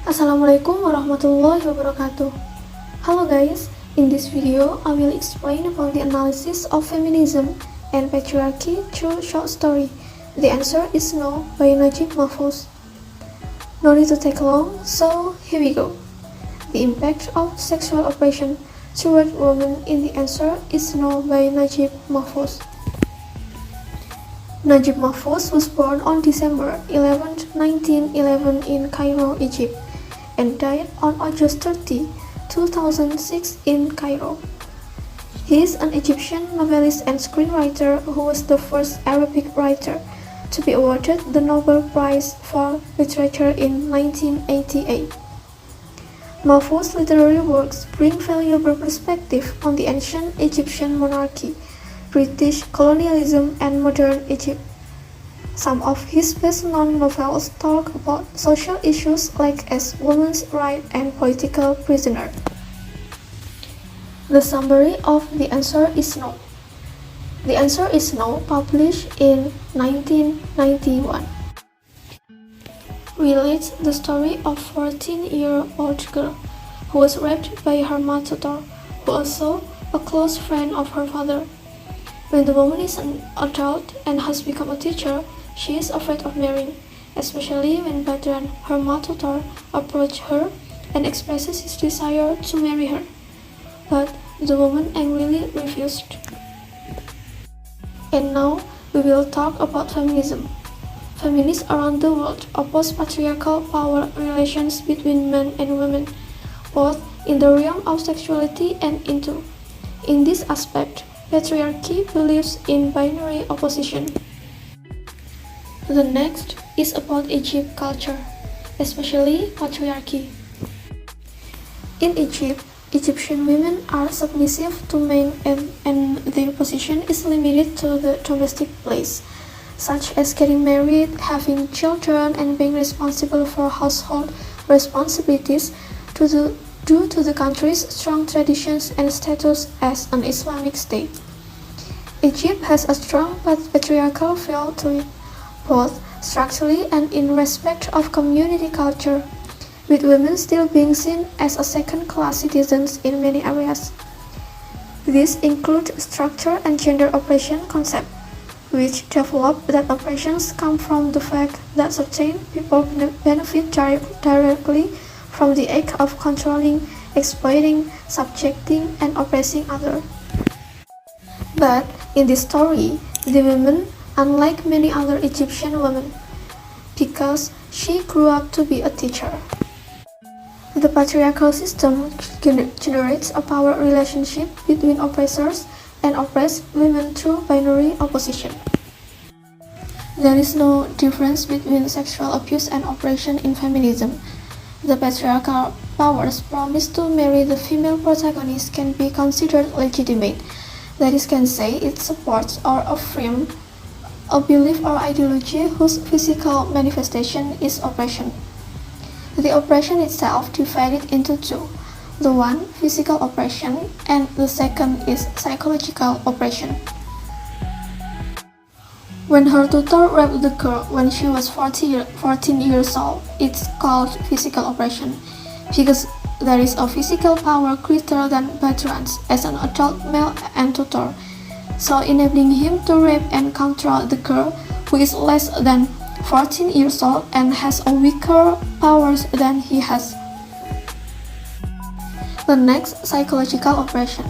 Assalamualaikum warahmatullahi wabarakatuh. Hello guys, in this video I will explain about the analysis of feminism and patriarchy through short story. The answer is no by Naguib Mahfouz. No need to take long, so here we go. The impact of sexual oppression toward women in the answer is no by Naguib Mahfouz. Naguib Mahfouz was born on December 11, 1911 in Cairo, Egypt, and died on August 30, 2006 in Cairo. He is an Egyptian novelist and screenwriter who was the first Arabic writer to be awarded the Nobel Prize for Literature in 1988. Mahfouz's literary works bring valuable perspective on the ancient Egyptian monarchy, British colonialism, and modern Egypt. Some of his best-known novels talk about social issues like as women's rights and political prisoners. The summary of The Answer is No. The Answer is No, published in 1991, relates the story of a 14-year-old girl who was raped by her tutor, who also a close friend of her father. When the woman is an adult and has become a teacher, she is afraid of marrying, especially when Badran, her tutor, approaches her and expresses his desire to marry her. But the woman angrily refused. And now we will talk about feminism. Feminists around the world oppose patriarchal power relations between men and women, both in the realm of sexuality and into. In this aspect, patriarchy believes in binary opposition. The next is about Egypt culture, especially patriarchy. In Egypt, Egyptian women are submissive to men and their position is limited to the domestic place, such as getting married, having children, and being responsible for household responsibilities due to the country's strong traditions and status as an Islamic state. Egypt has a strong patriarchal feel to it, both structurally and in respect of community culture, with women still being seen as a second-class citizens in many areas. These include structure and gender oppression concept, which develop that oppressions come from the fact that certain people benefit directly from the act of controlling, exploiting, subjecting, and oppressing others. But in this story, the woman, unlike many other Egyptian women, because she grew up to be a teacher. The patriarchal system generates a power relationship between oppressors and oppressed women through binary opposition. There is no difference between sexual abuse and oppression in feminism. The patriarchal powers promised to marry the female protagonist can be considered legitimate. That is, can say it supports or affirms a belief or ideology whose physical manifestation is oppression. The oppression itself divided into two. The one, physical oppression, and the second is psychological oppression. When her tutor raped the girl when she was 14 years old, it's called physical oppression, because there is a physical power greater than Badran's as an adult male and tutor, so enabling him to rape and control the girl who is less than 14 years old and has a weaker powers than he has. The next, psychological oppression.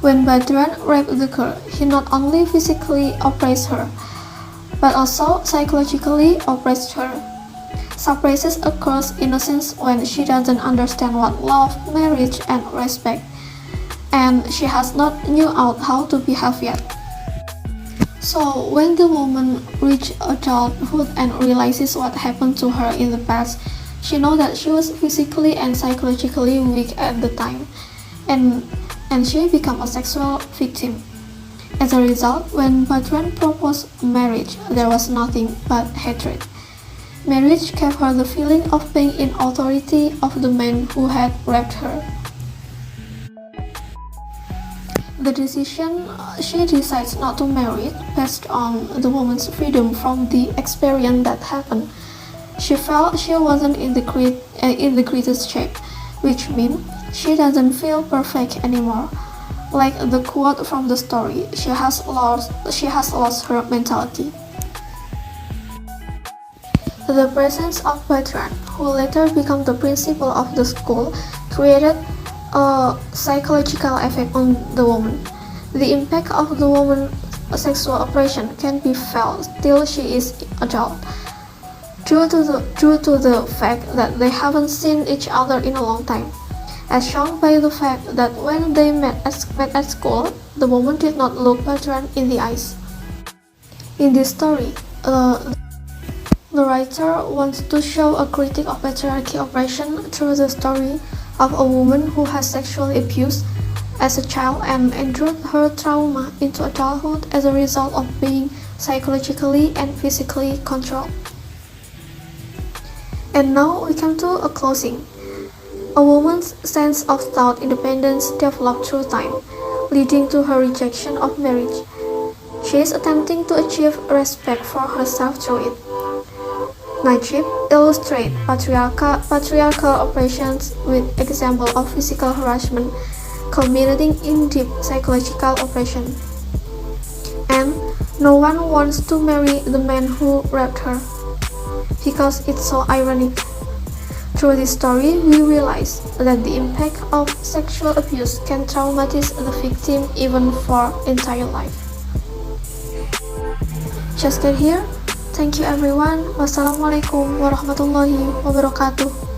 When Badran raped the girl, he not only physically oppressed her, but also psychologically oppressed her. Suppresses a girl's innocence when she doesn't understand what love, marriage, and respect, and she has not knew out how to behave yet. So when the woman reaches adulthood and realizes what happened to her in the past, she knows that she was physically and psychologically weak at the time, and she became a sexual victim. As a result, when Badran proposed marriage, there was nothing but hatred. Marriage gave her the feeling of being in authority of the man who had raped her. The decision she decides not to marry based on the woman's freedom from the experience that happened. She felt she wasn't in the greatest shape, which means she doesn't feel perfect anymore. Like the quote from the story, she has lost her mentality. The presence of Bertrand, who later became the principal of the school, created a psychological effect on the woman. The impact of the woman's sexual oppression can be felt till she is adult, due to the fact that they haven't seen each other in a long time, as shown by the fact that when they met at school, the woman did not look Bertrand in the eyes. In this story, the writer wants to show a critique of patriarchy oppression through the story of a woman who has sexually abused as a child and endured her trauma into adulthood as a result of being psychologically and physically controlled. And now we come to a closing. A woman's sense of thought independence developed through time, leading to her rejection of marriage. She is attempting to achieve respect for herself through it. Naguib illustrates patriarchal oppressions with examples of physical harassment culminating in deep psychological oppression. And no one wants to marry the man who raped her, because it's so ironic. Through this story, we realize that the impact of sexual abuse can traumatize the victim even for entire life. Just get here. Thank you everyone. Wassalamualaikum warahmatullahi wabarakatuh.